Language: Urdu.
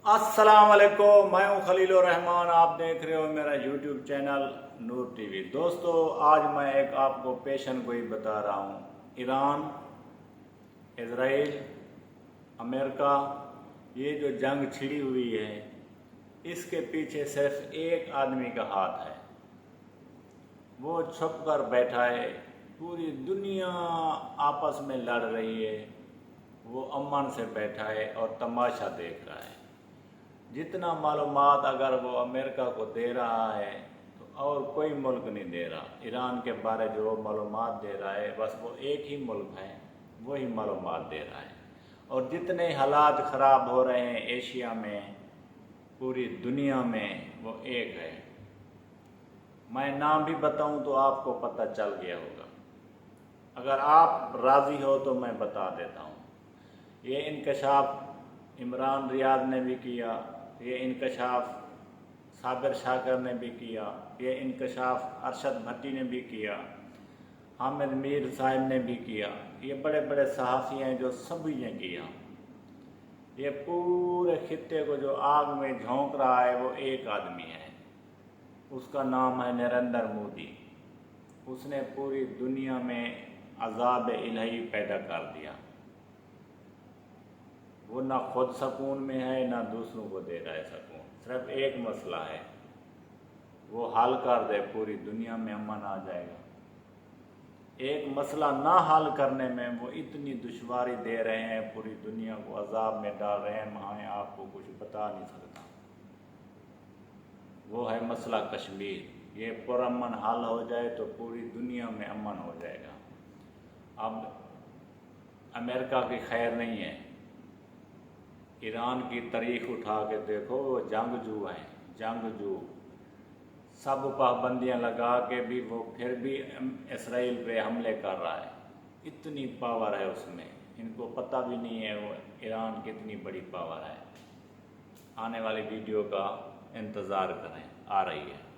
السلام علیکم، میں ہوں خلیل الرحمان، آپ دیکھ رہے ہو میرا یوٹیوب چینل نور ٹی وی۔ دوستو، آج میں ایک آپ کو پیشن گوئی بتا رہا ہوں۔ ایران، اسرائیل، امریکہ، یہ جو جنگ چھڑی ہوئی ہے، اس کے پیچھے صرف ایک آدمی کا ہاتھ ہے۔ وہ چھپ کر بیٹھا ہے، پوری دنیا آپس میں لڑ رہی ہے، وہ امن سے بیٹھا ہے اور تماشا دیکھ رہا ہے۔ جتنا معلومات اگر وہ امریکہ کو دے رہا ہے تو اور کوئی ملک نہیں دے رہا۔ ایران کے بارے جو وہ معلومات دے رہا ہے، بس وہ ایک ہی ملک ہے، وہی معلومات دے رہا ہے۔ اور جتنے حالات خراب ہو رہے ہیں ایشیا میں، پوری دنیا میں، وہ ایک ہے۔ میں نام بھی بتاؤں تو آپ کو پتہ چل گیا ہوگا۔ اگر آپ راضی ہو تو میں بتا دیتا ہوں۔ یہ انکشاف عمران ریاض نے بھی کیا، یہ انکشاف صابر شاکر نے بھی کیا، یہ انکشاف ارشد بھٹی نے بھی کیا، حامد میر صاحب نے بھی کیا۔ یہ بڑے بڑے صحافی ہیں جو سبھی نے کیا۔ یہ پورے خطے کو جو آگ میں جھونک رہا ہے وہ ایک آدمی ہے، اس کا نام ہے نریندر مودی۔ اس نے پوری دنیا میں عذاب الہی پیدا کر دیا۔ وہ نہ خود سکون میں ہے، نہ دوسروں کو دے رہا ہے سکون۔ صرف ایک مسئلہ ہے، وہ حل کر دے، پوری دنیا میں امن آ جائے گا۔ ایک مسئلہ نہ حل کرنے میں وہ اتنی دشواری دے رہے ہیں، پوری دنیا کو عذاب میں ڈال رہے ہیں، میں آپ کو کچھ بتا نہیں سکتا۔ وہ ہے مسئلہ کشمیر۔ یہ پرامن حل ہو جائے تو پوری دنیا میں امن ہو جائے گا۔ اب امریکہ کی خیر نہیں ہے۔ ایران کی تاریخ اٹھا کے دیکھو، وہ جنگجو ہیں، جنگجو۔ سب پابندیاں لگا کے بھی وہ پھر بھی اسرائیل پہ حملے کر رہا ہے۔ اتنی پاور ہے اس میں، ان کو پتہ بھی نہیں ہے وہ ایران کتنی بڑی پاور ہے۔ آنے والی ویڈیو کا انتظار کریں، آ رہی ہے۔